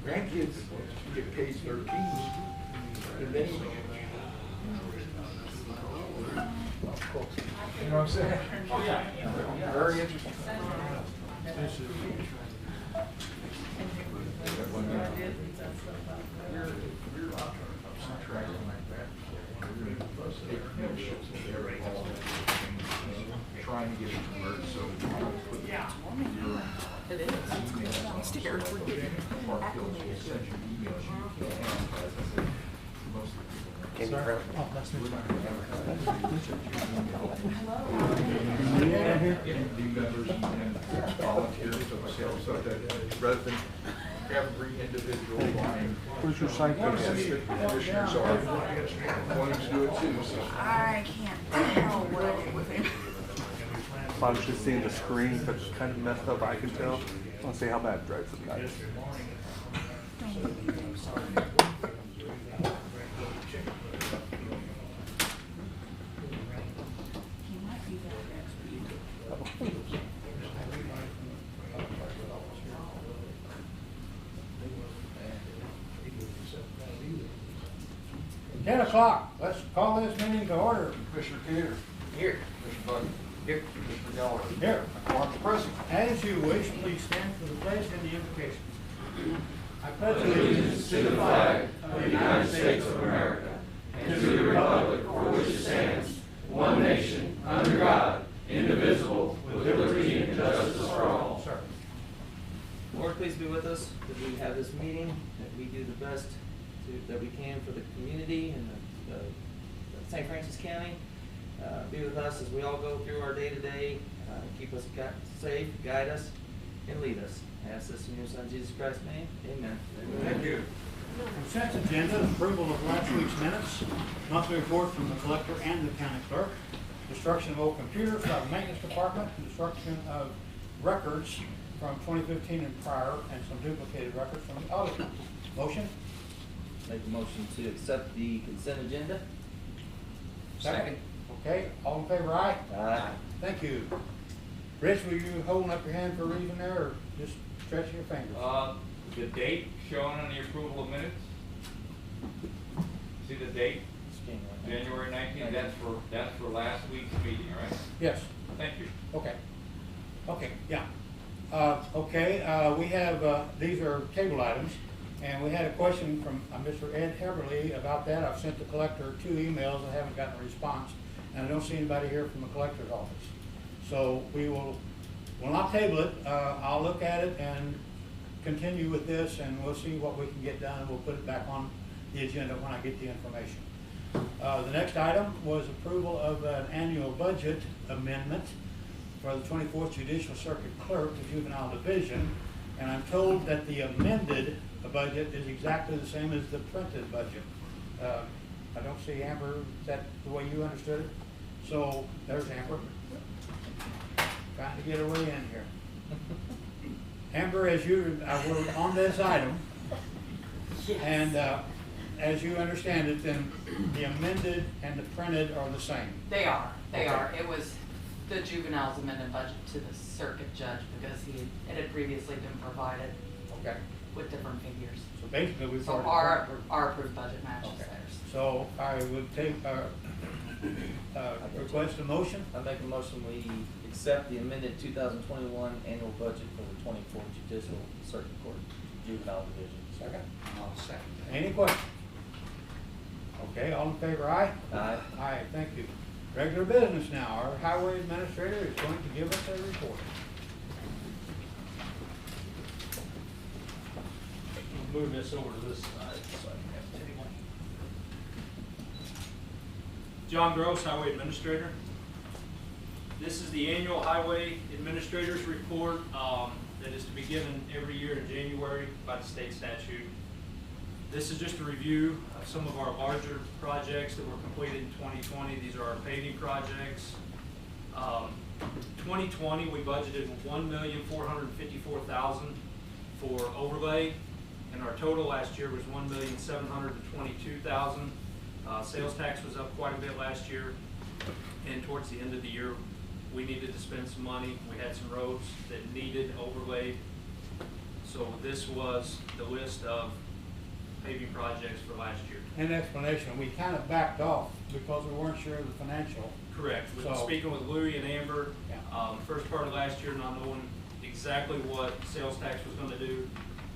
Grandkids get paid 13, and then you know what I'm saying? Yeah. Very interesting. Trying to get it to work, so it is. Downstairs, we're getting rather than every individual line. Where's your site? Commissioners are wanting to do it too. So. I can't tell what I did with him. I was just seeing the screen, but it's kind of messed up, I can tell. I'll see how bad it drives some guys. Let's call this meeting to order. Commissioner Gator. Here. Commissioner Bud. Here. Commissioner Galloway. Here. Mark present. As you wish, please stand for the pledge and the invocation. I pledge allegiance to the flag of the United States of America and to the republic for which it stands, one nation, under God, indivisible, with liberty and justice for all. Sir. Lord, please be with us as we have this meeting, that we do the best that we can for the community and St. Francis County. Be with us as we all go through our day-to-day. Keep us safe, guide us, and lead us. I ask this in your Son, Jesus Christ's name. Amen. Thank you. Consent agenda, approval of last week's minutes, monthly report from the collector and the county clerk, destruction of old computers by the maintenance department, destruction of records from 2015 and prior, and some duplicated records from the auditor. Motion? Make a motion to accept the consent agenda. Second. Okay, all in favor, aye? Aye. Thank you. Rich, were you holding up your hand for a reason there, or just stretching your fingers? The date shown on the approval of minutes. See the date? January 19th. That's for last week's meeting, right? Yes. Thank you. Okay. Okay. Yeah. We have these are table items, and we had a question from Mr. Ed Heberly about that. I've sent the collector 2 emails. I haven't gotten a response, and I don't see anybody here from the collector's office. So we'll not table it. I'll look at it and continue with this, and we'll see what we can get done. We'll put it back on the agenda when I get the information. The next item was approval of an annual budget amendment for the 24th Judicial Circuit Clerk, the Juvenile Division, and I'm told that the amended budget is exactly the same as the printed budget. I don't see Amber. Is that the way you understood it? So there's Amber. Trying to get her way in here. Amber, as you we're on this item, yes. And as you understand it, then the amended and the printed are the same. They are. They are. It was the juvenile's amended budget to the circuit judge because it had previously been provided. Okay. With different figures. So basically, we've so our approved budget matches theirs. So I would take request a motion. I make a motion we accept the amended 2021 annual budget for the 24th Judicial Circuit Court Juvenile Division. Second. I'll second. Any questions? Okay, all in favor, aye? Aye. Aye, thank you. Regular business now. Our highway administrator is going to give us a report. We'll move this over to this side so I can have the table. John Gross, Highway Administrator. This is the annual Highway Administrator's Report that is to be given every year in January by the state statute. This is just a review of some of our larger projects that were completed in 2020. These are our paving projects. 2020, we budgeted $1,454,000 for overlay, and our total last year was $1,722,000. Sales tax was up quite a bit last year, and towards the end of the year, we needed to spend some money. We had some roads that needed overlaid. So this was the list of paving projects for last year. In explanation, we kind of backed off because we weren't sure of the financial. Correct. With So- speaking with Louis and Amber, Yeah. first part of last year, not knowing exactly what sales tax was gonna do,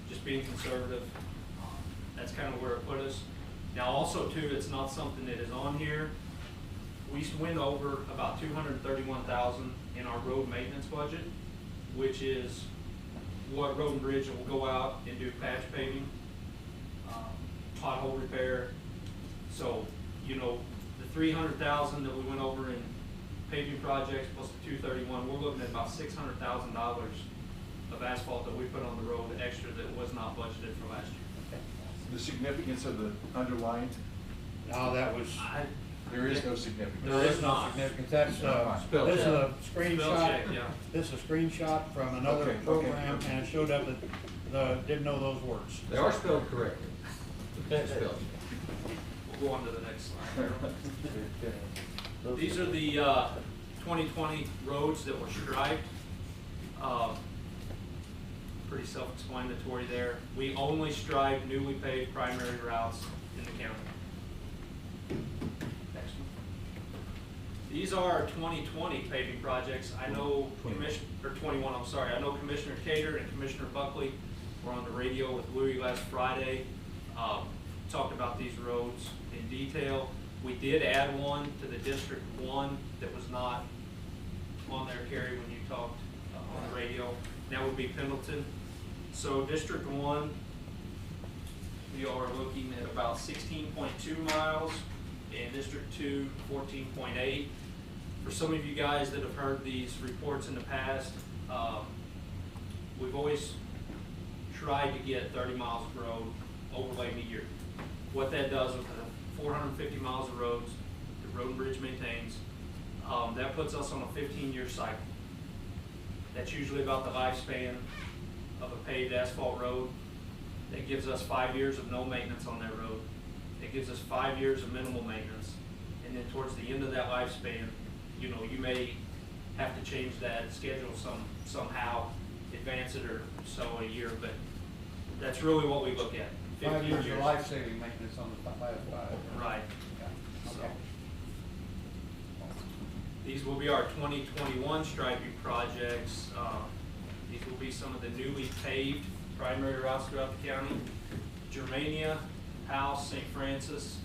just being conservative, that's kind of where it put us. Now also too, it's not something that is on here. We went over about 231,000 in our road maintenance budget, which is what Road and Bridge will go out and do patch paving, pothole repair. So, you know, the 300,000 that we went over in paving projects plus the 231, we're looking at about $600,000 of asphalt that we put on the road extra that was not budgeted for last year. The significance of the underlined, No, that was, there is no significance. There is no not. significance. That's, Spell this is check. a Spell screenshot. check, yeah. This is a screenshot from another Okay, okay. program, and it showed up that, didn't know those words. They are spelled correctly. Spelled. We'll go on to the next slide. These are the 2020 roads that were striped. Pretty self-explanatory there. We only stripe newly paved primary routes in the county. Next one. These are our 2020 paving projects. I know or 21, I'm sorry. I know Commissioner Cater and Commissioner Buckley were on the radio with Louis last Friday. Talked about these roads in detail. We did add one to the District 1 that was not on there, Kerry, when you talked on the radio. That would be Pendleton. So District 1, we are looking at about 16.2 miles, and District 2, 14.8. For some of you guys that have heard these reports in the past, we've always tried to get 30 miles of road overlaid in a year. What that does with the 450 miles of roads the Road and Bridge maintains, that puts us on a 15-year cycle. That's usually about the lifespan of a paved asphalt road. That gives us 5 years of no maintenance on that road. It gives us 5 years of minimal maintenance. And then towards the end of that lifespan, you know, you may have to change that schedule somehow, advance it or so a year, but that's really what we look at. 5 years of life-saving maintenance on the last five. Right. Yeah. So, Okay. these will be our 2021 striping projects. These will be some of the newly paved primary routes throughout the county. Germania, House, St. Francis,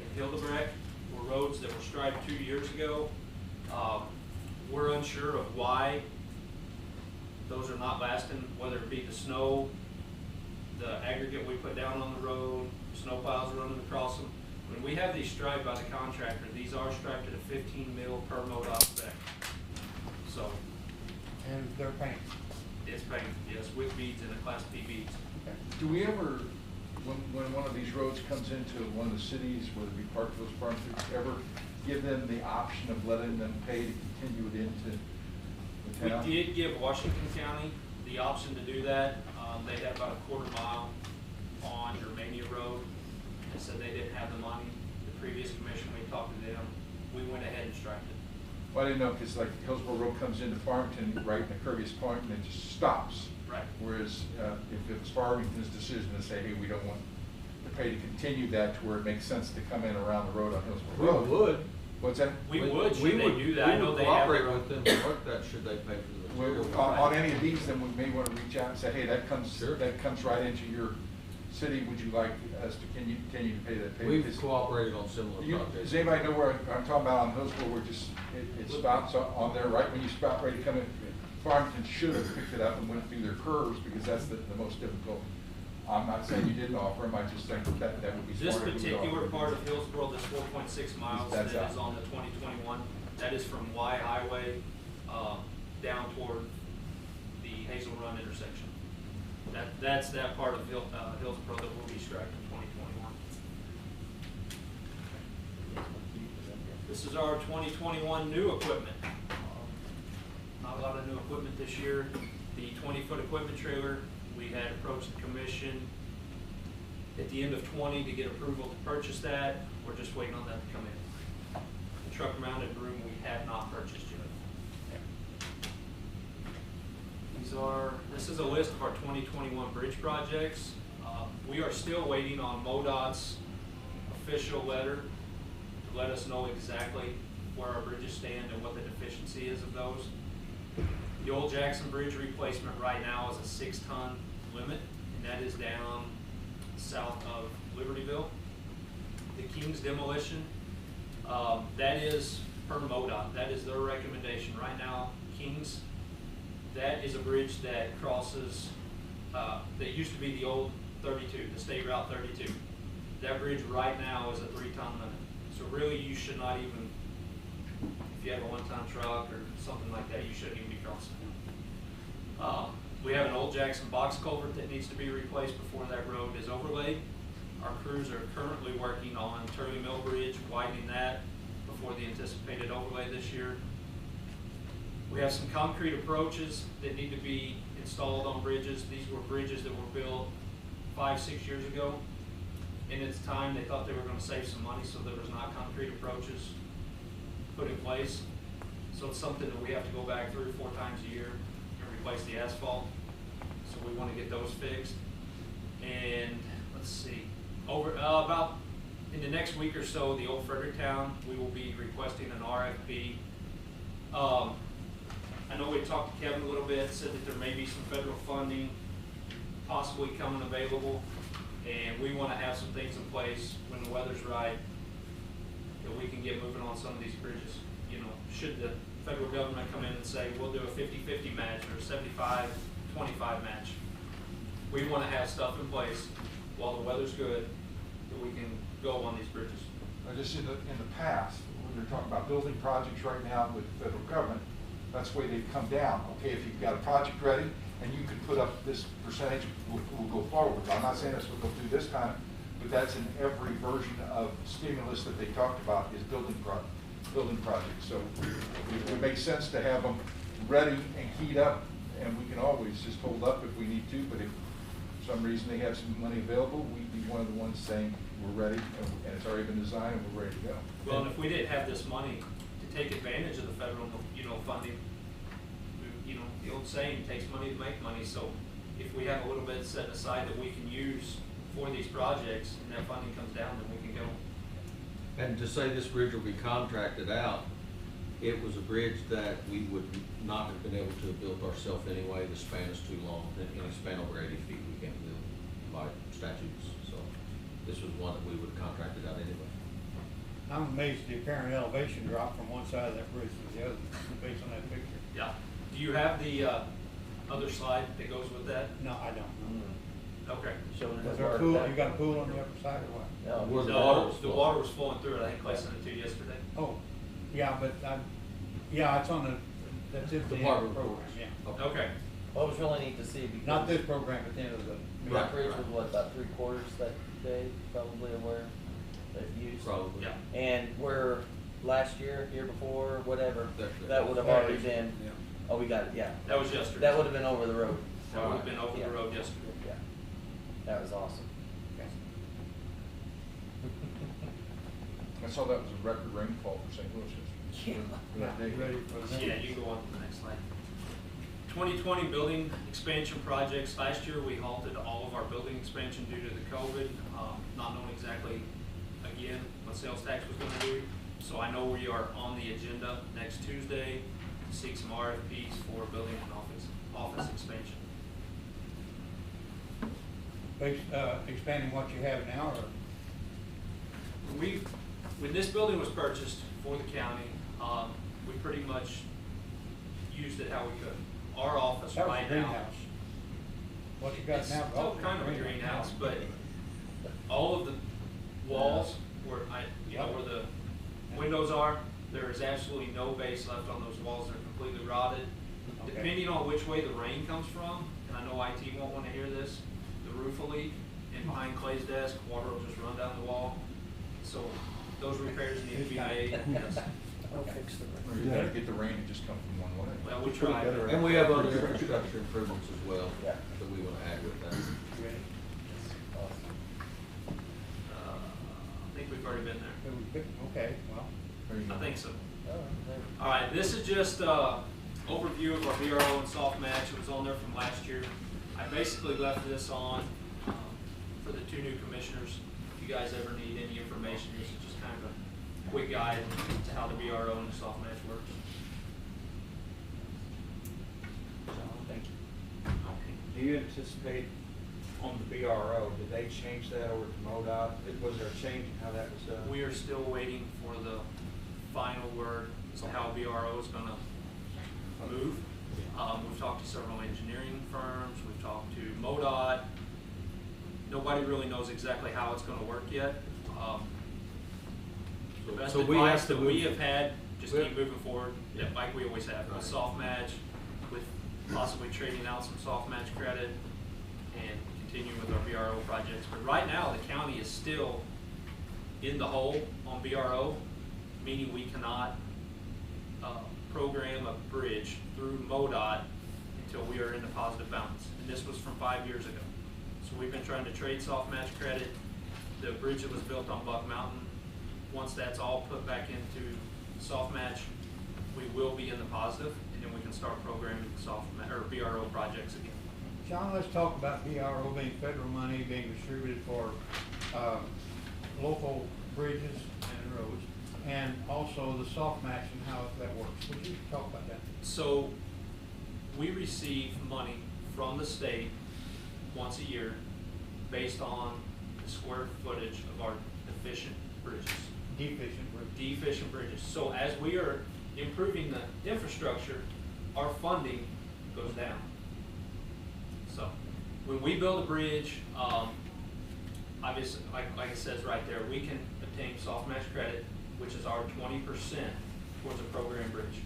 and Hildebrecht were roads that were striped 2 years ago. We're unsure of why those are not lasting, whether it be the snow, the aggregate we put down on the road, snow piles running across them. When we have these striped by the contractor, these are striped at a 15 mil per MoDOT spec. So And they're paying. it's painted, yes, with beads and a Class B beads. Okay. Do we ever, when one of these roads comes into one of the cities, whether it be Parkville, Farmington, ever give them the option of letting them pay to continue it into the town? We did give Washington County the option to do that. They had about a quarter mile on Germania Road. They said they didn't have the money. The previous commission, we talked to them. We went ahead and striped it. Well, I didn't know, because like Hillsborough Road comes into Farmington, right in the Curvius Point, and it just stops. Right. Whereas if it was Farmington's decision to say, hey, we don't want to pay to continue that to where it makes sense to come in around the road on We Hillsborough Road. would. What's that? We would, should they do that? I know they have. We would cooperate with them to work that, should they pay for the material. On any of these, then we may want to reach out and say, hey, that comes Sure. right into your city. Would you like us to continue to pay that payment? We've cooperated on similar projects. Does anybody know where I'm talking about on Hillsborough, where just, it stops on there, right when you stop ready to come in? Farmington should have picked it up and went through their curves, because that's the most difficult. I'm not saying you didn't offer them, I just think that would be This smart. if we particular offered. part of Hillsborough, this 4.6 miles that That's is out. on the 2021, that is from Y Highway down toward the Hazel Run intersection. That's that part of Hillsborough that will be striped in 2021. This is our 2021 new equipment. Not a lot of new equipment this year. The 20-foot equipment trailer, we had approached the commission at the end of 20 to get approval to purchase that. We're just waiting on that to come in. The truck mounted room we have not purchased yet. This is a list of our 2021 bridge projects. We are still waiting on MoDOT's official letter to let us know exactly where our bridges stand and what the deficiency is of those. The old Jackson Bridge replacement right now is a 6-ton limit, and that is down south of Libertyville. The Kings demolition, that is per MoDOT, that is their recommendation. Right now, Kings, that is a bridge that crosses, that used to be the old 32, the State Route 32. That bridge right now is a 3-ton limit. So really you should not even, if you have a 1-ton truck or something like that, you shouldn't even be crossing it. We have an old Jackson box culvert that needs to be replaced before that road is overlaid. Our crews are currently working on Turley Mill Bridge, widening that before the anticipated overlay this year. We have some concrete approaches that need to be installed on bridges. These were bridges that were built 5-6 years ago. In its time, they thought they were going to save some money, so there was not concrete approaches put in place. So it's something that we have to go back 3 or 4 times a year and replace the asphalt. So we want to get those fixed. And let's see, about in the next week or so, the old Fredericktown, we will be requesting an RFP. I know we talked to Kevin a little bit, said that there may be some federal funding possibly coming available, and we want to have some things in place when the weather's right that we can get moving on some of these bridges. You know, should the federal government come in and say, we'll do a 50-50 match or a 75-25 match, we want to have stuff in place while the weather's good that we can go on these bridges. Just in the past, when they're talking about building projects right now with the federal government, that's the way they've come down. Okay, if you've got a project ready and you can put up this percentage, we'll go forward. I'm not saying that's what they'll do this time, but that's in every version of stimulus that they talked about is building projects. So it makes sense to have them ready and keyed up, and we can always just hold up if we need to, but if for some reason they have some money available, we'd be one of the ones saying we're ready and it's already been designed and we're ready to go. Well, and if we didn't have this money to take advantage of the federal, funding, the old saying, it takes money to make money. So if we have a little bit set aside that we can use for these projects and that funding comes down, then we can go. And to say this bridge will be contracted out, it was a bridge that we would not have been able to have built ourselves anyway. The span is too long. Any span over 80 feet we can't build by statutes. So this was one that we would have contracted out anyway. I'm amazed the apparent elevation drop from one side of that bridge to the other, based on that picture. Yeah. Do you have the other slide that goes with that? No, I don't. Okay. Was there a pool, you got a pool on the upper side or what? Where the No, water was the flowing. water was flowing through it. I think Clay sent it to you yesterday. Oh, yeah, but yeah, it's on the, that's it, the end of Department the program, reports. yeah. Okay. Well, it was really neat to see because. Not this program, but the end of the. That bridge was what, about 3/4 that day, probably aware, they've used. Probably. Yeah. And where last year, year before, whatever, That's- that would have already been, oh, we got it, yeah. That was yesterday. That would have been over the road. That would have been over Yeah. the road yesterday. Yeah, that was awesome. I saw that was a record rainfall for St. Louis yesterday. For that day. Ready for the Yeah, you can go on to the next slide. 2020 building expansion projects. Last year, we halted all of our building expansion due to the COVID, not knowing exactly, again, what sales tax was going to do. So I know we are on the agenda next Tuesday to seek some RFPs for building and office expansion. Expanding what you have now, or? When this building was purchased for the county, we pretty much used it how we could. Our office That was right a now. greenhouse. What you got It's now? still kind of a greenhouse, but all of the walls where where the windows are, there is absolutely no base left on those walls. They're completely rotted. Okay. Depending on which way the rain comes from, and I know IT won't want to hear this, the roof will leak, and behind Clay's desk, water will just run down the wall. So those repairs need to be made. Yes. I'll fix the Or you gotta get the rain and just come from one way. Well, we tried. And we have other infrastructure improvements as well Yeah. that we want to add with that. Awesome. already been there. Okay, well. There you go. I think so. uh, All right, this is just overview of our VRO and soft match. It was on there from last year. I basically left this on for the 2 new commissioners. If you guys ever need any information, this is just kind of a quick guide to how the VRO and the soft match works. Thank you. Do you anticipate on the BRO, did they change that over to MoDOT? Was there a change in how that was done? We are still waiting for the final word as to how VRO is gonna move. We've talked to several engineering firms, we've talked to MoDOT. Nobody really knows exactly how it's gonna work yet. The best So we have advice to that we move- have had, just we- keep moving forward, yeah, like we always have, with Right. soft match, with possibly trading out some soft match credit and continuing with our VRO projects. But right now, the county is still in the hole on VRO, meaning we cannot program a bridge through MoDOT until we are in a positive balance. And this was from 5 years ago. So we've been trying to trade soft match credit. The bridge that was built on Buck Mountain, once that's all put back into soft match, we will be in the positive, and then we can start programming or VRO projects again. John, let's talk about BRO being federal money being distributed for local bridges and roads, and also the soft match and how that works. Would you talk about that? So we receive money from the state once a year based on the square footage of our deficient bridges. Deficient bridges. Deficient bridges. So as we are improving the infrastructure, our funding goes down. So when we build a bridge, obviously, like it says right there, we can obtain soft match credit, which is our 20% towards a program bridge.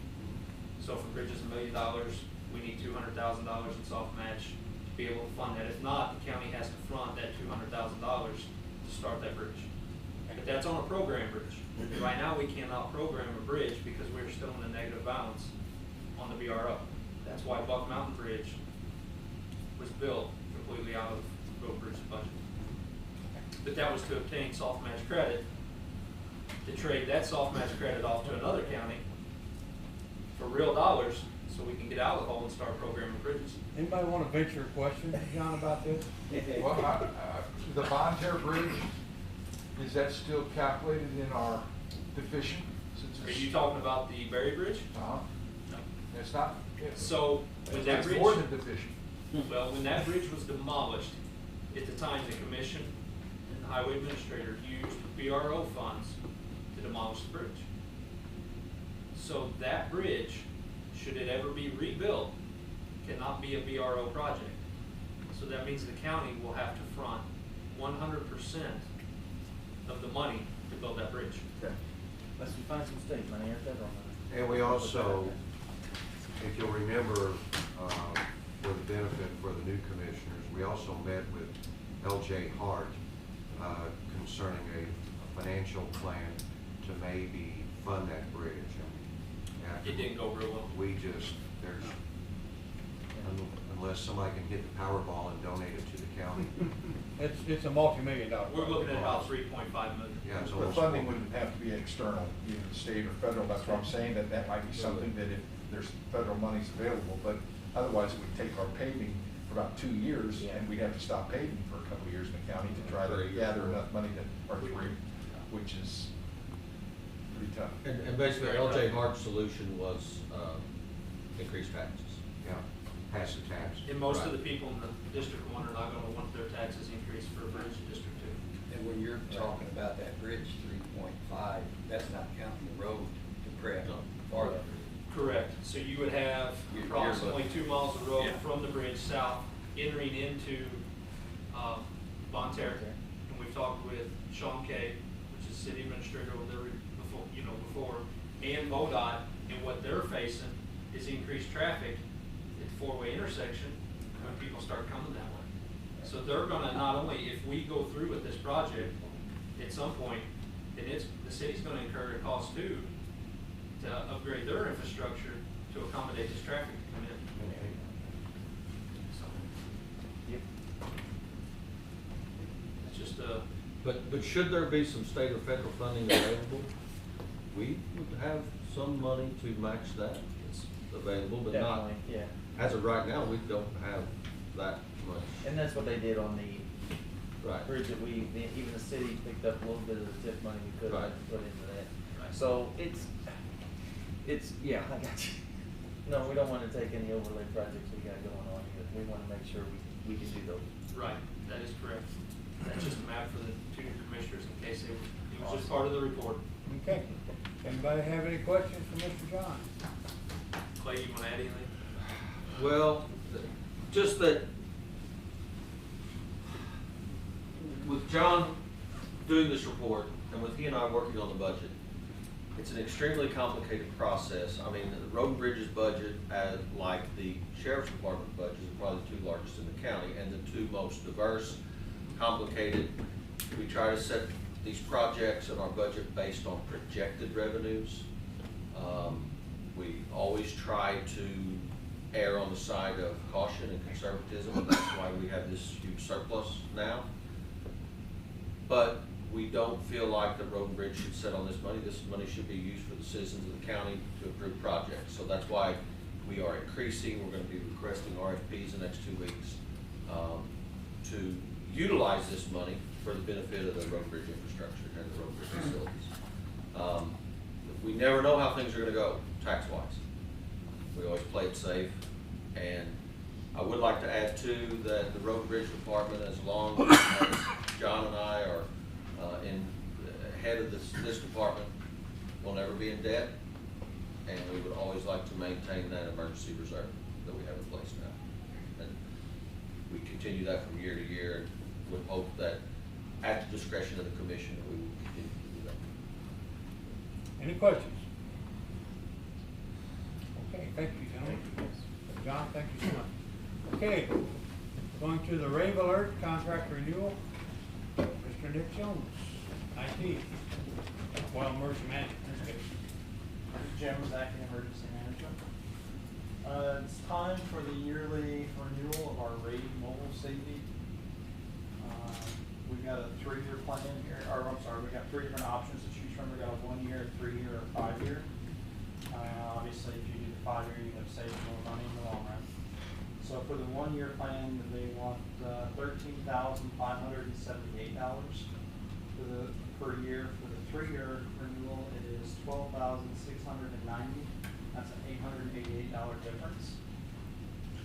So if a bridge is $1 million, we need $200,000 in soft match to be able to fund that. If not, the county has to front that $200,000 to start that bridge. But that's on a program bridge. Right now, we cannot program a bridge because we're still in a negative balance on the VRO. That's why Buck Mountain Bridge was built completely out of road bridge budget. But that was to obtain soft match credit, to trade that soft match credit off to another county for real dollars, so we can get out of the hole and start programming bridges. Anybody want to venture a question, John, about this? Well, the Bon Terre Bridge, is that still calculated in our deficient? Since Are it's- you talking about the Berry Bridge? Uh-huh. No. It's not. So, when that It's bridge, more than deficient. well, when that bridge was demolished, at the time, the commission and the highway administrator used BRO funds to demolish the bridge. So that bridge, should it ever be rebuilt, cannot be a BRO project. So that means the county will have to front 100% of the money to build that bridge. Let's find some state money or federal money. And we also, if you'll remember, for the benefit for the new commissioners, we also met with L.J. Hart concerning a financial plan to maybe fund that bridge. And It didn't go real well. We just, unless somebody can hit the Powerball and donate it to the county. It's a multi-million-dollar. We're looking at about 3.5 million. Yeah, it's The almost. funding wouldn't have to be external, either state or federal. That's what I'm saying, that might be something that if there's federal monies available, but otherwise it would take our paving for about 2 years, and we'd have to stop paving for a couple of years in the county to try to 3 years. gather enough money to, or 3, which is pretty tough. And basically, Very LJ tough. Hart's solution was increased taxes. Yeah, pass the tax. And most of Right. the people in the District 1 are not gonna want their taxes increased for a bridge in District 2. And when you're talking about that bridge 3.5, that's not counting the road to prep No. farther. Correct. So you would have You're approximately 2 miles of road Yeah. from the bridge south entering into Bon Terre. And we've talked with Sean Kay, which is city administrator over there before, and MoDOT, and what they're facing is increased traffic at the 4-way intersection when people start coming that way. So they're gonna, not only, if we go through with this project, at some point, then the city's gonna incur a cost too, to upgrade their infrastructure to accommodate this traffic to come in. So, Yep. it's just a But should there be some state or federal funding available, we would have some money to match that. It's available, but not, Definitely, yeah. as of right now, we don't have that much. And that's what they did on the Right. bridge that even the city picked up a little bit of the TIF money we could have Right. put into that. So it's, yeah, I got you. No, we don't wanna take any overlay projects we got going on here. We wanna make sure we can do those. Right, that is correct. That's just a map for the two new commissioners in case it was just part of the report. Okay. Anybody have any questions for Mr. John? Clay, you wanna add anything? Well, just that with John doing this report and with he and I working on the budget, it's an extremely complicated process. I mean, the road and bridges budget, like the sheriff's department budget, is probably the two largest in the county and the two most diverse, complicated. We try to set these projects in our budget based on projected revenues. We always try to err on the side of caution and conservatism, and that's why we have this huge surplus now. But we don't feel like the road and bridge should sit on this money. This money should be used for the citizens of the county to improve projects. So that's why we are increasing. We're going to be requesting RFPs the next 2 weeks to utilize this money for the benefit of the road and bridge infrastructure and the road and bridge facilities. We never know how things are going to go tax-wise. We always play it safe. And I would like to add too that the road and bridge department, as long as John and I are head of this department, will never be in debt. And we would always like to maintain that emergency reserve that we have in place now. And we continue that from year to year and would hope that at the discretion of the commission, we will continue to do that. Any questions? Okay, thank you, gentlemen. John, thank you so much. Okay, going to the Rave Alert contract renewal. Mr. Nick Jones, IT, well, emergency management, in this case. Jim was acting emergency management. It's time for the yearly renewal of our RAID mobile safety. We've got a 3-year plan here, or I'm sorry, we've got 3 different options to choose from. We've got a 1-year, 3-year, or 5-year. Obviously, if you do the 5-year, you're going to save more money in the long run. So for the 1-year plan, they want $13,578 per year. For the 3-year renewal, it is $12,690. That's an $888 difference.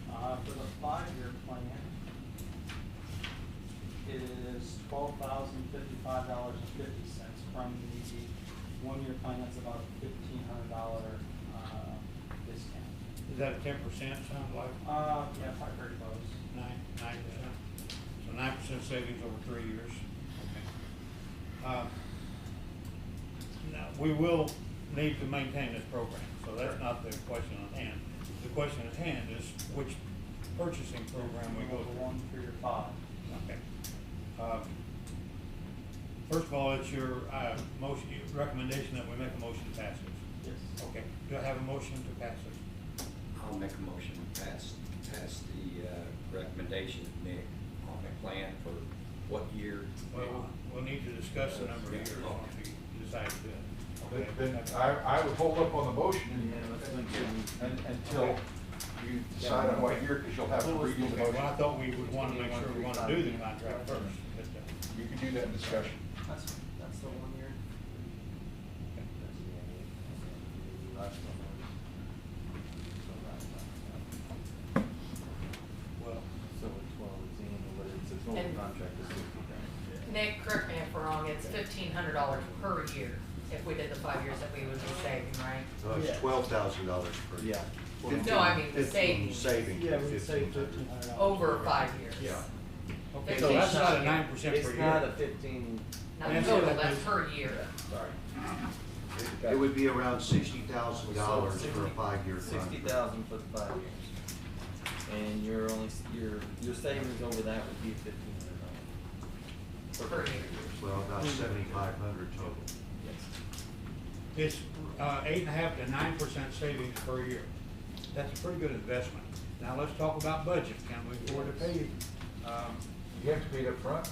For the 5-year plan, it is $12,055.50. From the 1-year plan, that's about a $1,500 discount. Is that a 10% sound like? Yeah, probably pretty close. 9%. So 9% savings over 3 years. Okay. Now, we will need to maintain this program, so that's not the question at hand. The question at hand is which purchasing program we go The through. 1 through 5. Okay. First of all, it's your recommendation that we make a motion to pass this. Yes. Okay. Do I have a motion to pass this? I'll make a motion to pass the recommendation of Nick on the plan for what year. Well, we'll need to discuss the number of years once we decide to do it. Okay. Then I would hold up on the motion until you decide on what year, because you'll have to redo the Okay, well, I motion. thought we would want to make sure we want to do the contract first. But, You can do that in discussion. That's the 1 year. well, So it's 12 is annual, but it's a total And- contract of 60,000. Nick, correct me if I'm wrong, it's $1,500 per year if we did the 5 years that we would be saving, right? It's Yeah. $12,000 per year. No, I mean the 15 savings savings. Yeah, of we save $1,500. $1,500. over 5 years. Yeah. okay, It's so that's not- not a 9% per year. It's not a 15, Not That's total, it. that's per year. sorry. It would be around $60,000 for a 5-year contract. 60,000 for the 5 years. And your savings over that would be $1,500. Per year. Well, about 7,500 total. Yes. It's 8.5 to 9% savings per year. That's a pretty good investment. Now let's talk about budget. Can we afford to pay? You have to pay it up front.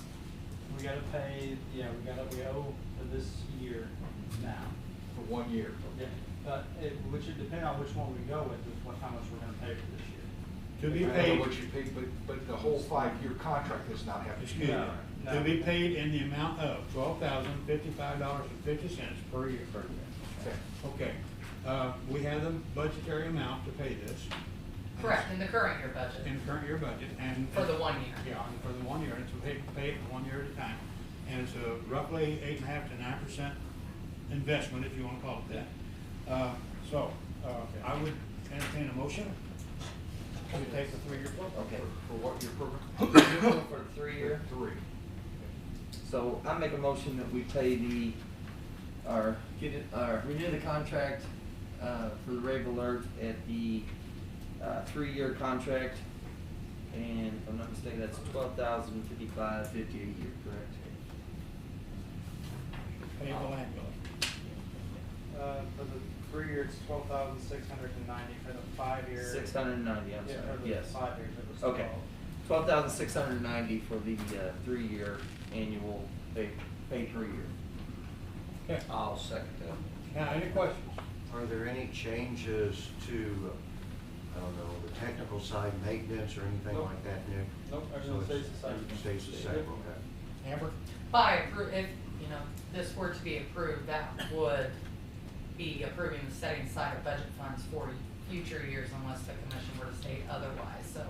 We gotta pay, we owe for this year now. For 1 year. Yeah, but which would depend on which one we go with, is how much we're gonna pay for this year. To be I know paid, what you paid, but the whole 5-year contract does not have to excuse be. me, No. to be paid in the amount of $12,055.50 per year. Okay. Okay, we have the budgetary amount to pay this. Correct, in the current year budget, In the current year budget, and. for the 1 year. Yeah, and for the 1 year, and it's paid for 1 year at a time. And it's a roughly 8.5% to 9% investment, if you wanna call it that. I would entertain a motion to take the 3-year program. Okay. For what year program? For the 3-year. 3. So I make a motion that we pay renew the contract, for the Rave Alert at the, 3-year contract. And if I'm not mistaken, that's $12,055.50 a year, correct? Payable annually. For the 3 years, it's 12,690, for the 5 years. 690, I'm Yeah, sorry, for the yes. 5 years, it was Okay, 12,690 for the 3-year annual pay per year. Okay, I'll second that. now, any questions? Are there any changes to, I don't know, the technical side, maintenance or anything Nope. like that, Nick? Nope, So everything it's- stays the same. Stays the same, okay. Amber? If, this were to be approved, that would be approving the setting aside of budget funds for future years unless the commission were to state otherwise. So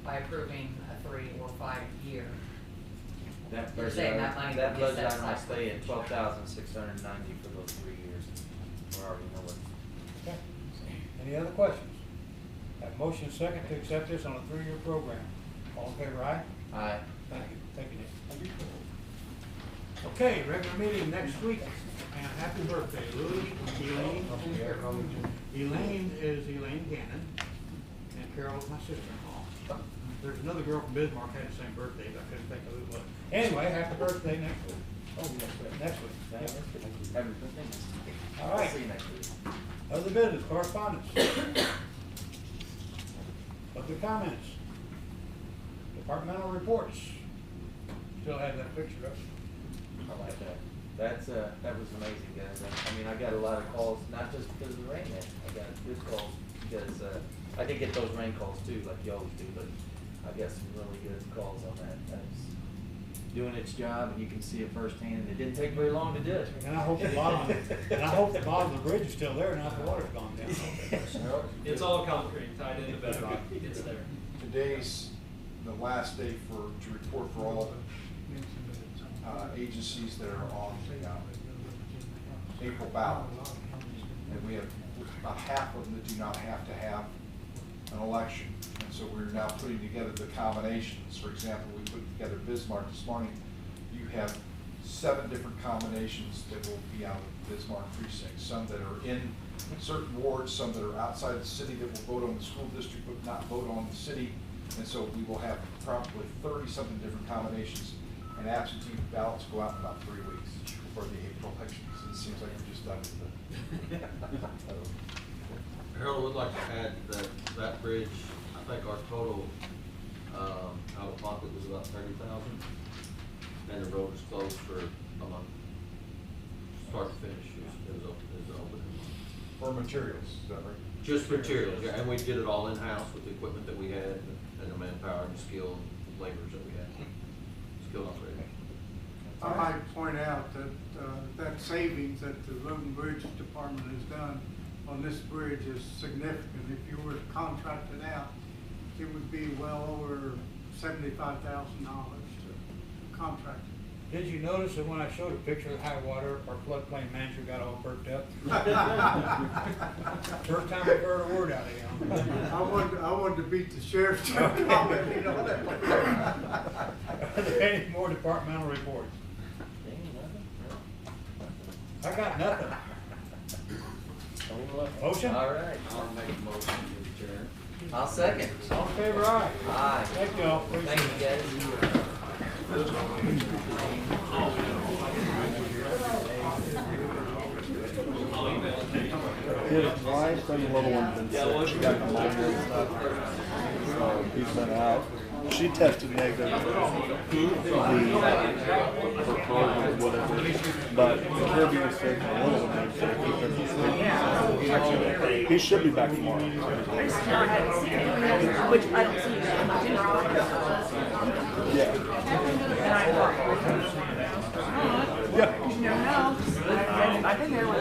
by approving a 3 or 5 year, That You're budget saying item- that money That would be budget set item will aside for stay at future. 12,690 for those 3 years. We already know what. Okay. Any other questions? Have motion second to accept this on a 3-year program. All in favor, aye? Aye. Thank you, Nick. Okay, regular meeting next week, and happy birthday, Louis, Elaine. Elaine is Elaine Gannon, and Carol is my sister-in-law. There's another girl from Bismarck had the same birthday, but I couldn't think of who it was. Anyway, happy birthday next week. Oh, next week. Happy birthday. All right. See you next week. Other business, correspondence. Public comments. Departmental reports. Still have that picture up. I like that. That was amazing, guys. I mean, I got a lot of calls, not just because of the rain, man. I got good calls because, I did get those rain calls too, like you always do, but I got some really good calls on that. That's doing its job, and you can see it firsthand, and it didn't take very long to do it. And I hope the bottom of the bridge is still there, now the water's gone down. It's all concrete tied into bedrock, it's there. Today's the last day to report for all agencies that are on the April ballot. And we have about half of them that do not have to have an election. And so we're now putting together the combinations. For example, we put together Bismarck this morning. You have 7 different combinations that will be out of Bismarck precinct. Some that are in certain wards, some that are outside the city that will vote on the school district but not vote on the city. And so we will have probably 30-something different combinations. And absentee ballots go out in about 3 weeks before the April elections. It seems like we're just done with it. Harold would like to add that bridge, I think our total, out of pocket was about 30,000. And the road is closed for a month. Start to finish is open. For materials, is that right? Just materials, yeah, and we did it all in-house with the equipment that we had and the manpower and the skill and laborers that we had. Skilled operators. I'd like to point out that, that savings that the Road and Bridge Department has done on this bridge is significant. If you were to contract it out, it would be well over $75,000 to contract it. Did you notice that when I showed a picture of high water, our floodplain manager got all perked up? First time I've heard a word out of him. I wanted to beat the sheriff's comment, you know that. Are there any more departmental reports? I got nothing. Motion? All right. I'll make a motion to adjourn. I'll second. All in favor, aye? Aye. Thank you all. Appreciate Thank you, it. guys. Did it twice, then the little one been sick. She got pneumonia and stuff. So he sent out. She tested negative for whatever. But Kirby was sick, and one of them was sick. He should be back tomorrow. Which I don't see. Yeah. Yeah. You never know. I've been there with